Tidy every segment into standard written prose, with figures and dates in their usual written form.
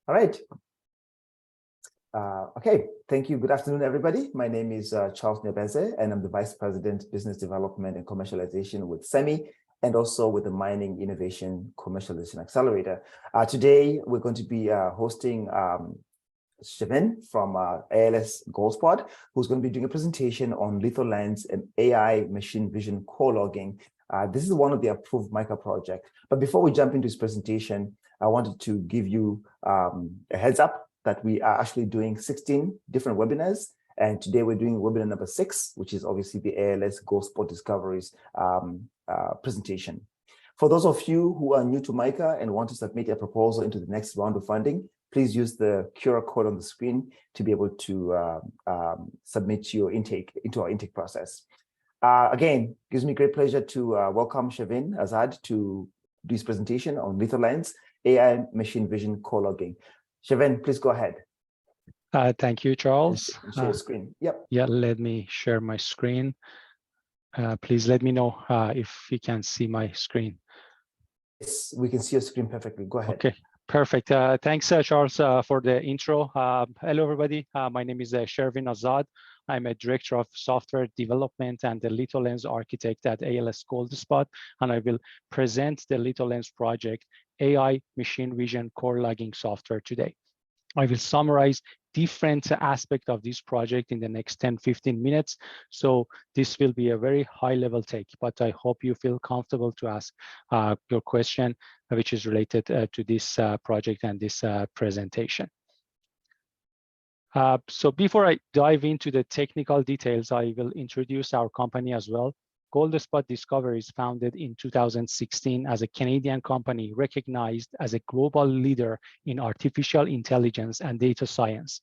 All right. Okay, thank you. Good afternoon, everybody. My name is Charles Nebeze, and I'm the Vice President, Business Development and Commercialization with SEMI, and also with the Mining Innovation Commercialization Accelerator. Today, we're going to be hosting Shevin from ALS Goldspot, who's going to be doing a presentation on LithoLens and AI machine vision core logging. This is one of the approved MICA project. But before we jump into his presentation, I wanted to give you a heads up that we are actually doing 16 different webinars. And today we're doing webinar number 6, which is obviously the ALS Goldspot Discoveries presentation. For those of you who are new to MICA and want to submit a proposal into the next round of funding, please use the QR code on the screen to be able to submit your intake into our intake process. Again, it gives me great pleasure to welcome Shevin Azad to do his presentation on LithoLens, AI machine vision core logging. Shevin, please go ahead. Thank you, Charles. Share your screen. Yep. Yeah, let me share my screen. Please let me know if you can see my screen. Yes, we can see your screen perfectly. Go ahead. Okay, perfect. Thanks, Charles, for the intro. Hello, everybody. My name is Shervin Azad. I'm a Director of Software Development and the LithoLens Architect at ALS Goldspot, and I will present the LithoLens project, AI Machine Vision Core Logging Software today. I will summarize different aspects of this project in the next 10-15 minutes. So this will be a very high-level take, but I hope you feel comfortable to ask your question, which is related to this project and this presentation. So before I dive into the technical details, I will introduce our company as well. Goldspot Discoveries, founded in 2016 as a Canadian company recognized as a global leader in artificial intelligence and data science,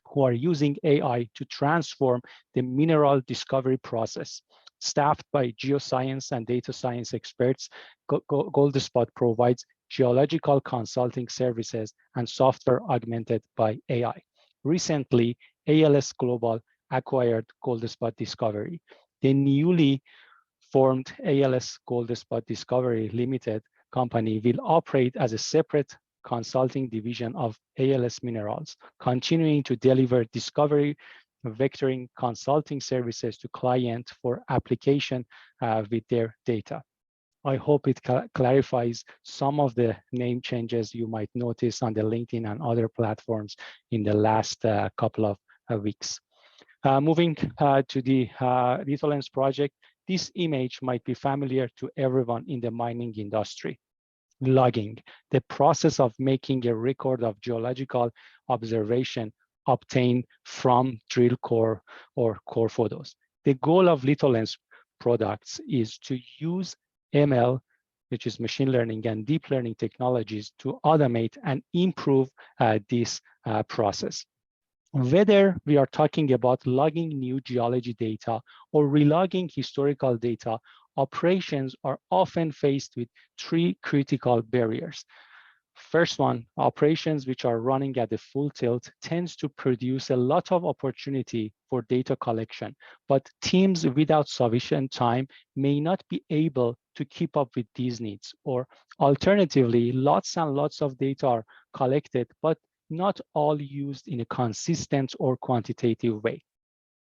who are using AI to transform the mineral discovery process. Staffed by geoscience and data science experts, Goldspot provides geological consulting services and software augmented by AI. Recently, ALS Global acquired Goldspot Discovery. The newly formed ALS Goldspot Discovery Limited company will operate as a separate consulting division of ALS Minerals, continuing to deliver discovery vectoring consulting services to clients for application with their data. I hope it clarifies some of the name changes you might notice on the LinkedIn and other platforms in the last couple of weeks. Moving to the LithoLens project, this image might be familiar to everyone in the mining industry. Logging, the process of making a record of geological observation obtained from drill core or core photos. The goal of LithoLens products is to use ML, which is machine learning and deep learning technologies, to automate and improve this process. Whether we are talking about logging new geology data or relogging historical data, operations are often faced with 3 critical barriers. First one, operations which are running at the full tilt tends to produce a lot of opportunity for data collection, but teams without sufficient time may not be able to keep up with these needs. Or alternatively, lots and lots of data are collected, but not all used in a consistent or quantitative way.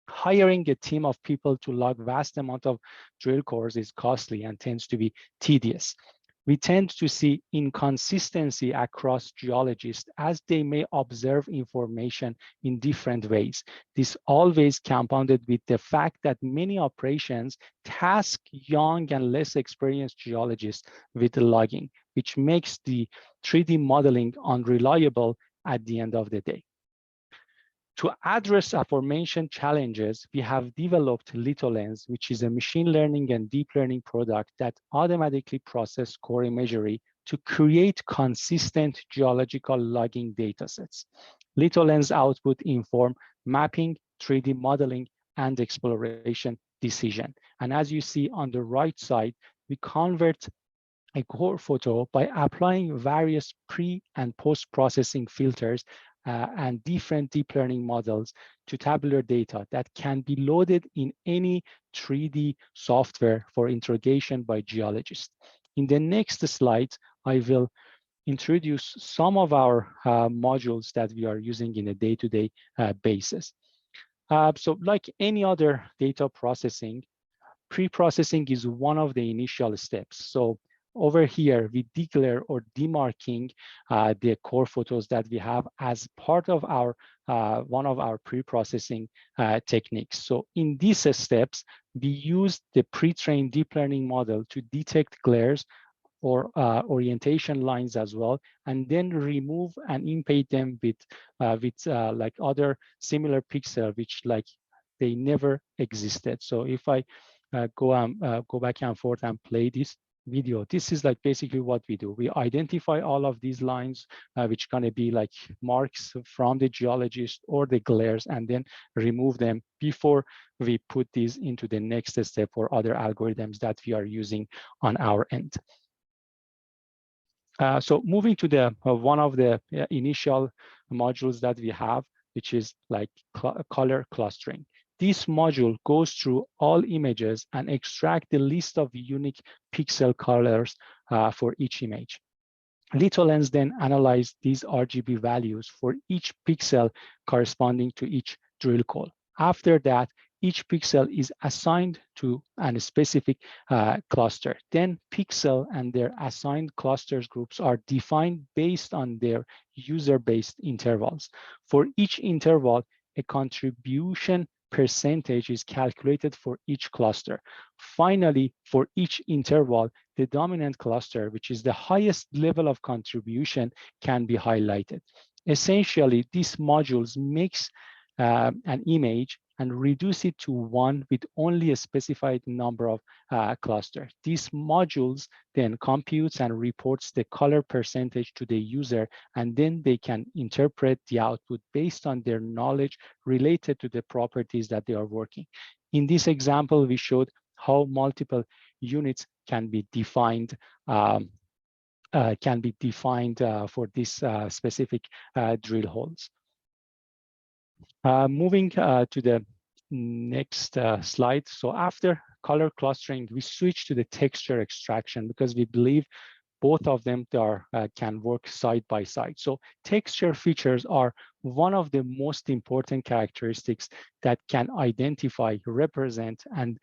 Hiring a team of people to log vast amount of drill cores is costly and tends to be tedious. We tend to see inconsistency across geologists as they may observe information in different ways. This always compounded with the fact that many operations task young and less experienced geologists with logging, which makes the 3D modeling unreliable at the end of the day. To address aforementioned challenges, we have developed LithoLens, which is a machine learning and deep learning product that automatically processes core imagery to create consistent geological logging datasets. LithoLens output inform mapping, 3D modeling, and exploration decision. And as you see on the right side, we convert a core photo by applying various pre- and post-processing filters and different deep learning models to tabular data that can be loaded in any 3D software for interrogation by geologists. In the next slide, I will introduce some of our modules that we are using in a day-to-day basis. So like any other data processing, pre-processing is one of the initial steps. So over here, we declare or demarking the core photos that we have as part of our one of our pre-processing techniques. So in these steps, we use the pre-trained deep learning model to detect glares or orientation lines as well, and then remove and impede them with like other similar pixel, which like they never existed. So if I go back and forth and play this video, this is like basically what we do. We identify all of these lines, which gonna be like marks from the geologist or the glares, and then remove them before we put these into the next step or other algorithms that we are using on our end. So moving to the one of the initial modules that we have, which is like color clustering. This module goes through all images and extract the list of unique pixel colors for each image. LithoLens then analyzes these RGB values for each pixel corresponding to each drill call. After that, each pixel is assigned to a specific cluster. Then pixel and their assigned clusters groups are defined based on their user-based intervals. For each interval, a contribution percentage is calculated for each cluster. Finally, for each interval, the dominant cluster, which is the highest level of contribution, can be highlighted. Essentially, these modules mix an image and reduce it to one with only a specified number of clusters. These modules then computes and reports the color percentage to the user, and then they can interpret the output based on their knowledge related to the properties that they are working. In this example, we showed how multiple units can be defined for this specific drill holes. Moving to the next slide. So after color clustering, we switch to the texture extraction because we believe both of them can work side by side. So texture features are one of the most important characteristics that can identify, represent, and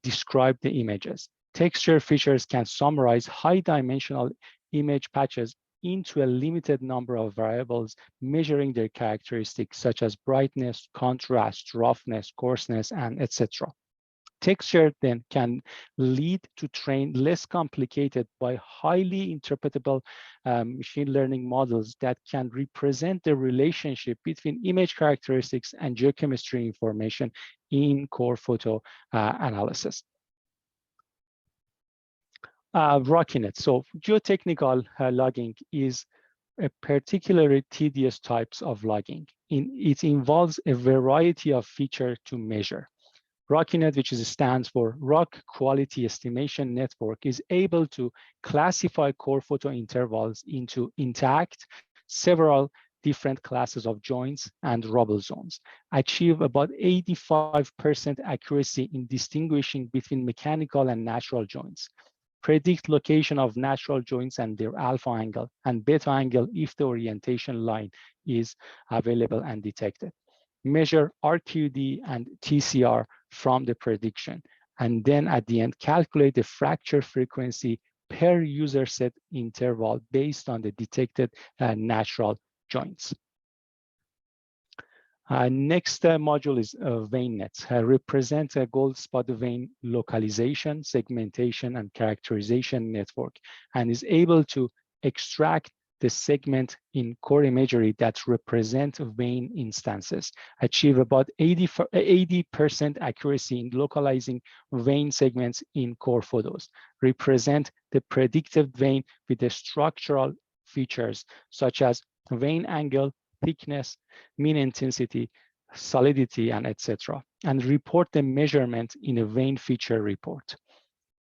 describe the images. Texture features can summarize high-dimensional image patches into a limited number of variables, measuring their characteristics such as brightness, contrast, roughness, coarseness, and etc. Texture then can lead to train less complicated by highly interpretable machine learning models that can represent the relationship between image characteristics and geochemistry information in core photo analysis. Rockiness. So geotechnical logging is a particularly tedious types of logging. It involves a variety of features to measure. RockINet, which stands for Rock Quality Estimation Network, is able to classify core photo intervals into intact, several different classes of joints, and rubble zones, achieve about 85% accuracy in distinguishing between mechanical and natural joints, predict location of natural joints and their alpha angle and beta angle if the orientation line is available and detected, measure RQD and TCR from the prediction, and then at the end, calculate the fracture frequency per user set interval based on the detected natural joints. Next module is VeinNet, represents a gold spot vein localization, segmentation, and characterization network, and is able to extract the segment in core imagery that represent vein instances, achieve about 80% accuracy in localizing vein segments in core photos, represent the predicted vein with the structural features such as vein angle, thickness, mean intensity, solidity, and etc., and report the measurement in a vein feature report.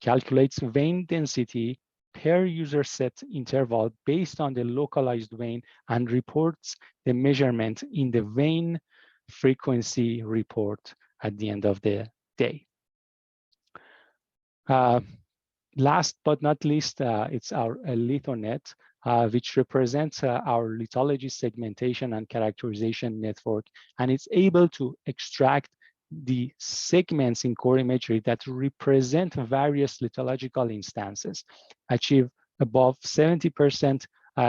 Calculates vein density per user set interval based on the localized vein and reports the measurement in the vein frequency report at the end of the day. Last but not least, it's our LithoNet, which represents our lithology segmentation and characterization network, and it's able to extract the segments in core imagery that represent various lithological instances, achieve above 70%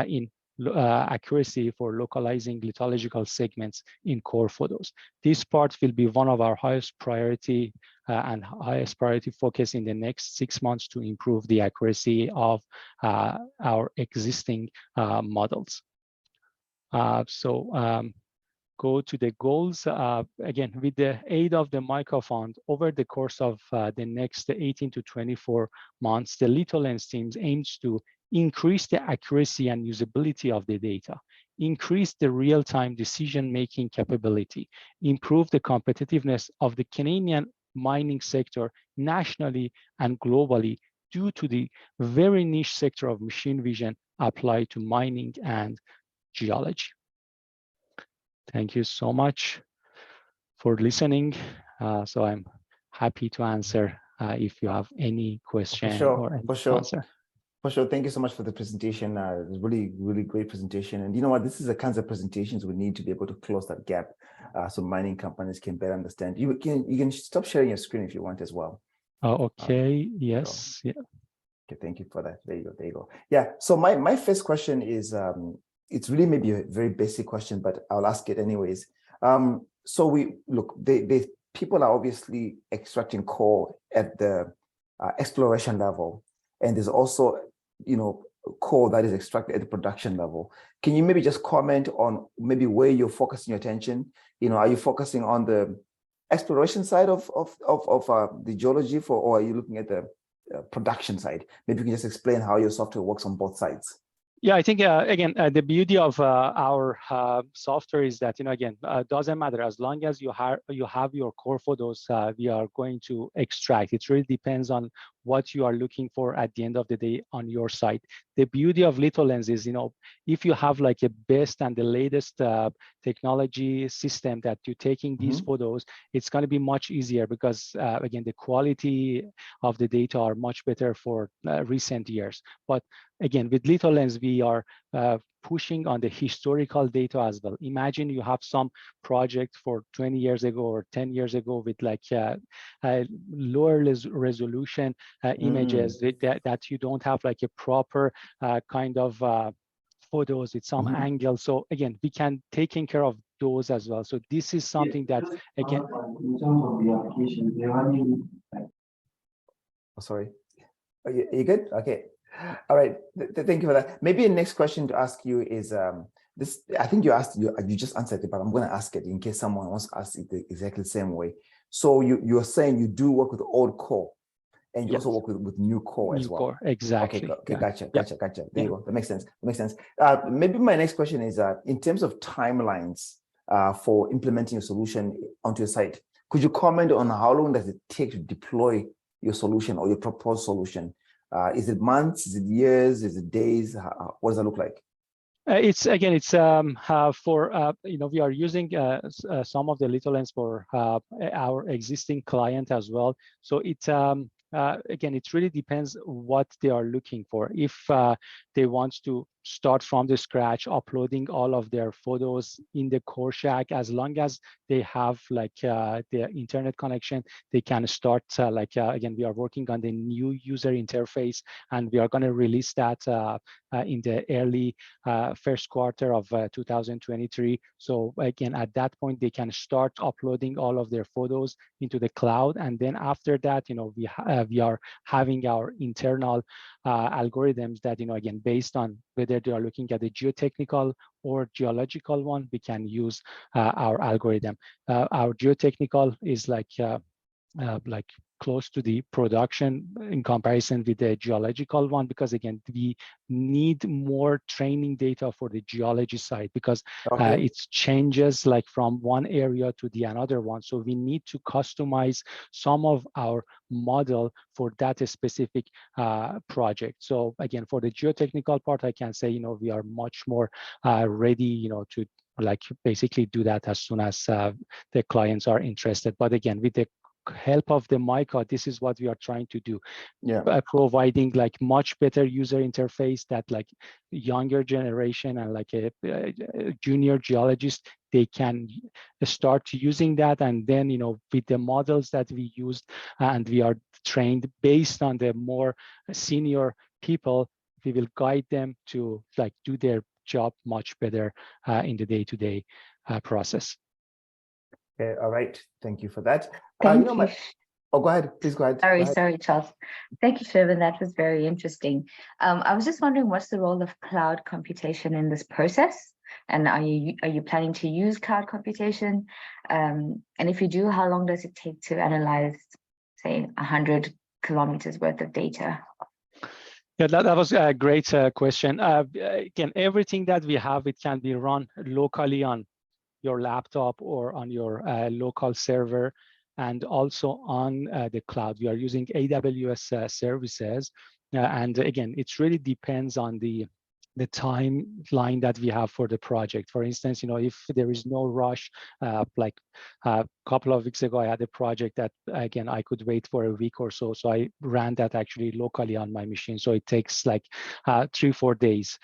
in accuracy for localizing lithological segments in core photos. This part will be one of our highest priority and highest priority focus in the next 6 months to improve the accuracy of our existing models. Go to the goals. Again, with the aid of the MICA fund, over the course of the next 18 to 24 months, the LithoLens teams aims to increase the accuracy and usability of the data, increase the real-time decision-making capability, improve the competitiveness of the Canadian mining sector nationally and globally due to the very niche sector of machine vision applied to mining and geology. Thank you so much for listening. So I'm happy to answer if you have any question or any answer. For sure. Thank you so much for the presentation. It was really, really great presentation. And you know what? This is the kinds of presentations we need to be able to close that gap so mining companies can better understand. You can stop sharing your screen if you want as well. Oh, okay. Yes. Yeah. Okay. Thank you for that. There you go. There you go. Yeah. So my first question is, it's really maybe a very basic question, but I'll ask it anyways. So people are obviously extracting core at the exploration level, and there's also, core that is extracted at the production level. Can you maybe just comment on maybe where you're focusing your attention? Are you focusing on the exploration side of the geology or are you looking at the production side? Maybe you can just explain how your software works on both sides. Yeah, I think, again, the beauty of our software is that, doesn't matter. As long as you have your core photos, we are going to extract. It really depends on what you are looking for at the end of the day on your site. The beauty of LithoLens is, if you have like a best and the latest technology system that you're taking these photos, it's going to be much easier because, again, the quality of the data are much better for recent years. But again, with LithoLens, we are pushing on the historical data as well. Imagine you have some project for 20 years ago or 10 years ago with like lower resolution images that you don't have like a proper kind of photos with some angle. So again, we can taking care of those as well. So this is something that, again, in terms of the application, they running like... Oh, sorry. Are you good? Okay. All right. Thank you for that. Maybe the next question to ask you is this. I think you just answered it, but I'm going to ask it in case someone wants to ask it the exactly the same way. So you're saying you do work with old core, and you also work with new core as well. Core, exactly. Okay, gotcha. There you go. That makes sense. Maybe my next question is in terms of timelines for implementing a solution onto your site. Could you comment on how long does it take to deploy your solution or your proposed solution? Is it months? Is it years? Is it days? What does that look like? It's for we are using some of the LithoLens for our existing client as well. So it's again, it really depends what they are looking for. If they want to start from the scratch, uploading all of their photos in the core shack, as long as they have like their internet connection, they can start again, we are working on the new user interface, and we are going to release that in the early first quarter of 2023. So again, at that point, they can start uploading all of their photos into the cloud, and then after that, we are having our internal algorithms that, again, based on whether they are looking at the geotechnical or geological one, we can use our algorithm. Our geotechnical is like close to the production in comparison with the geological one, because again, we need more training data for the geology side, because it changes like from one area to the another one. So we need to customize some of our model for that specific project. So again, for the geotechnical part, I can say, we are much more ready, to like basically do that as soon as the clients are interested. But again, with the help of the MICA, this is what we are trying to do. Yeah. Providing like much better user interface that like younger generation and like a junior geologist, they can start using that. And then, you know, with the models that we used and we are trained based on the more senior people, we will guide them to like do their job much better in the day-to-day process. Okay, all right. Thank you for that. Thank You know, you. oh, go ahead. Please go ahead. Sorry, Go ahead. sorry, Charles. Thank you, Shervin. That was very interesting. I was just wondering, what's the role of cloud computation in this process? And are you planning to use cloud computation? And if you do, how long does it take to analyze, say, 100 kilometers worth of data? Yeah, that was a great question. Again, everything that we have, it can be run locally on your laptop or on your local server, and also on the cloud. We are using AWS services. And again, it really depends on the timeline that we have for the project. For instance, you know, if there is no rush, like a couple of weeks ago, I had a project that, again, I could wait for a week or so. So I ran that actually locally on my machine. So it takes like 3-4 days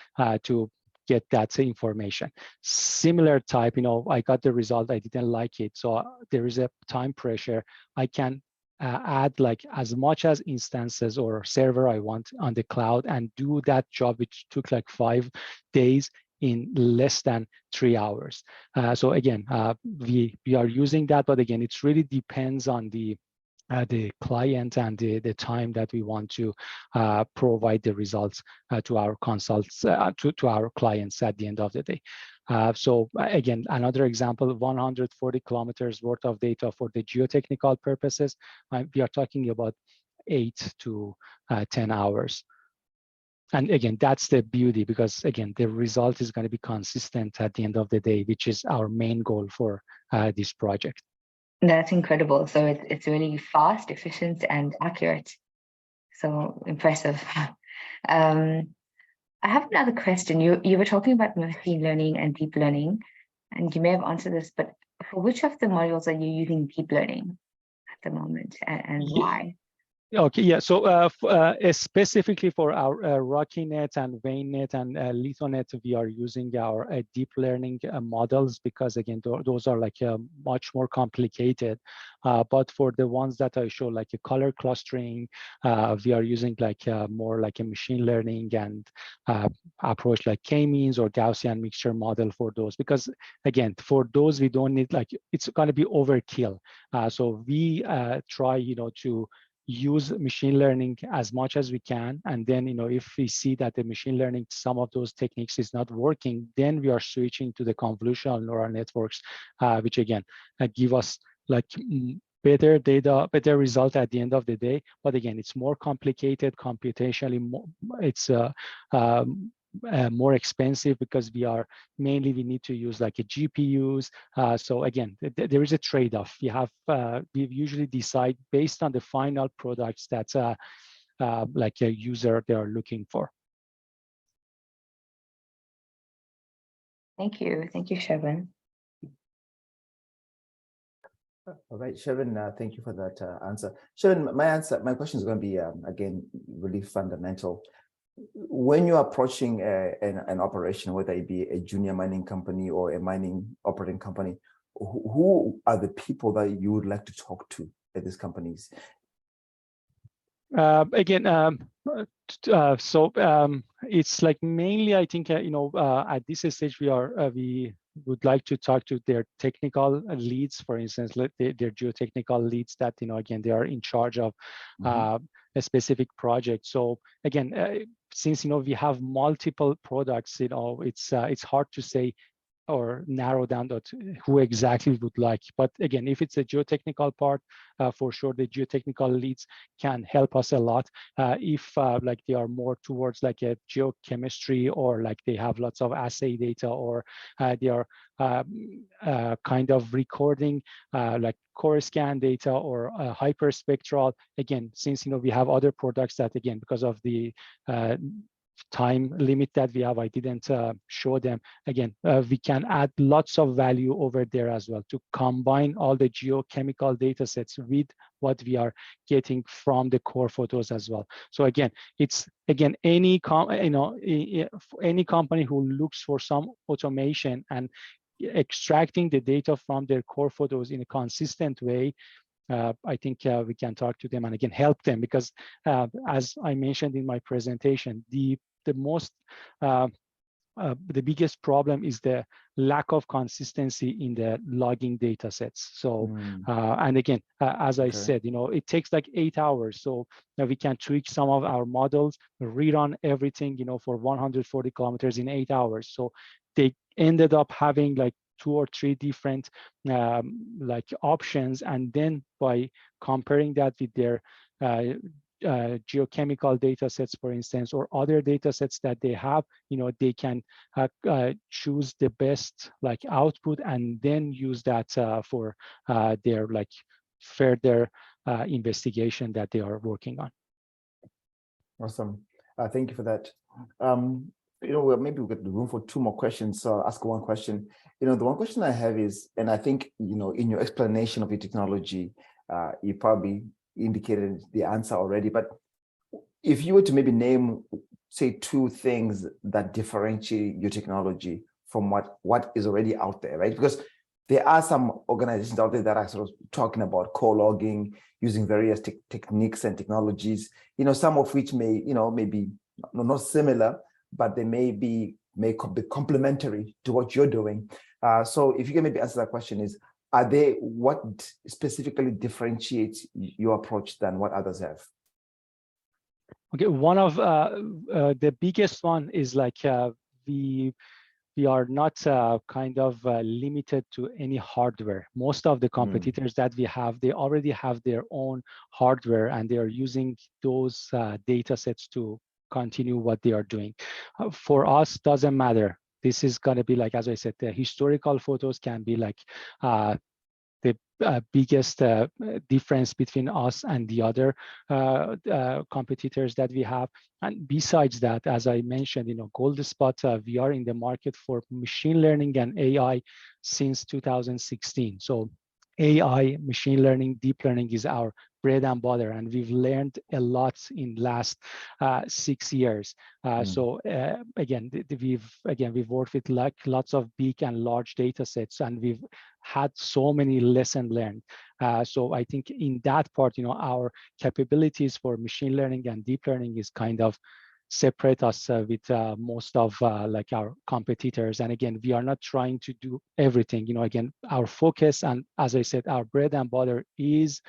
to get that information. Similar type, you know, I got the result, I didn't like it. So there is a time pressure. I can add like as much as instances or server I want on the cloud and do that job, which took like 5 days in less than 3 hours. So again, we are using that, but again, it really depends on the client and the time that we want to provide the results to our consults, to our clients at the end of the day. So again, another example, 140 kilometers worth of data for the geotechnical purposes. We are talking about 8 to 10 hours. And again, that's the beauty, because again, the result is going to be consistent at the end of the day, which is our main goal for this project. That's incredible. So it's really fast, efficient, and accurate. So impressive. I have another question. You were talking about machine learning and deep learning, and you may have answered this, but for which of the modules are you using deep learning at the moment, and why? Okay, yeah. So specifically for our RockyNet and VeinNet and LithoNet, we are using our deep learning models, because again, those are like much more complicated. But for the ones that I show, like a color clustering, we are using like more like a machine learning and approach like K-means or Gaussian mixture model for those, because again, for those we don't need, like, it's going to be overkill. So we try, you know, to use machine learning as much as we can, and then, you know, if we see that the machine learning, some of those techniques is not working, then we are switching to the convolutional neural networks, which again give us like better data, better result at the end of the day. But again, it's more complicated computationally. It's more expensive, because we need to use like a GPUs. So again, there is a trade-off. We usually decide based on the final products that like a user they are looking for. Thank you, Shervin. All right, Shervin, thank you for that answer. Shervin, my question is going to be, again, really fundamental. When you're approaching an operation, whether it be a junior mining company or a mining operating company, who are the people that you would like to talk to at these companies? It's like mainly, I think, you know, at this stage we would like to talk to their technical leads, for instance, their geotechnical leads that, you know, again, they are in charge of a specific project. So again, since, you know, we have multiple products, you know, it's hard to say or narrow down that who exactly would like. But again, if it's a geotechnical part, for sure the geotechnical leads can help us a lot. If like they are more towards like a geochemistry, or like they have lots of assay data, or they are kind of recording like core scan data or hyperspectral. Again, since, you know, we have other products that, again, because of the time limit that we have, I didn't show them. Again, we can add lots of value over there as well to combine all the geochemical data sets with what we are getting from the core photos as well. So again, it's any any company who looks for some automation and extracting the data from their core photos in a consistent way, I think we can talk to them and again help them, because as I mentioned in my presentation, the biggest problem is the lack of consistency in the logging data sets. So and again, as I said, it takes like 8 hours. So we can tweak some of our models, rerun everything, for 140 kilometers in 8 hours. So they ended up having like 2 or 3 different like options, and then by comparing that with their geochemical data sets, for instance, or other data sets that they have, they can choose the best like output and then use that for their like further investigation that they are working on. Awesome. Thank you for that. Maybe we've got the room for 2 more questions. So I'll ask one question. The one question I have is, and I think, in your explanation of your technology, you probably indicated the answer already, but if you were to maybe name, say, 2 things that differentiate your technology from what is already out there, right? Because there are some organizations out there that are sort of talking about co-logging, using various techniques and technologies, some of which may, maybe not similar, but they may be complementary to what you're doing. So if you can maybe answer that question is, what specifically differentiates your approach than what others have? Okay, one of the biggest one is like we are not kind of limited to any hardware. Most of the competitors that we have, they already have their own hardware and they are using those data sets to continue what they are doing. For us, doesn't matter. This is going to be like, as I said, the historical photos can be like the biggest difference between us and the other competitors that we have. And besides that, as I mentioned, GoldSpot, we are in the market for machine learning and AI since 2016. So AI, machine learning, deep learning is our bread and butter, and we've learned a lot in last 6 years. So again, we've worked with like lots of big and large data sets, and we've had so many lessons learned. So I think in that part, our capabilities for machine learning and deep learning is kind of separate us with most of like our competitors. And again, we are not trying to do everything. Again, our focus, and as I said, our bread and butter is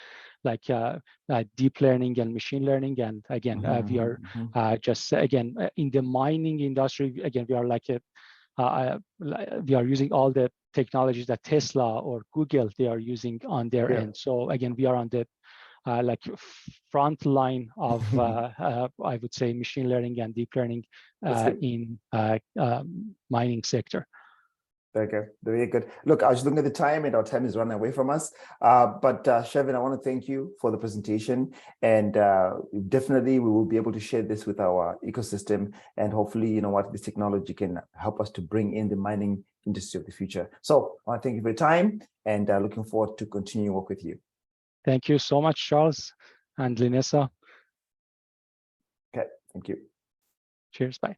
like deep learning and machine learning. And again, we are just again in the mining industry. Again, we are like we are using all the technologies that Tesla or Google they are using on their end. So again, we are on the like front line of I would say machine learning and deep learning in mining sector. Very good. Very good. Look, I was looking at the time and our time is running away from us. But Shevin, I want to thank you for the presentation, and definitely we will be able to share this with our ecosystem, and hopefully, this technology can help us to bring in the mining industry of the future. So I want to thank you for your time, and looking forward to continue work with you. Thank you so much, Charles and Linessa. Okay, thank you. Cheers, bye.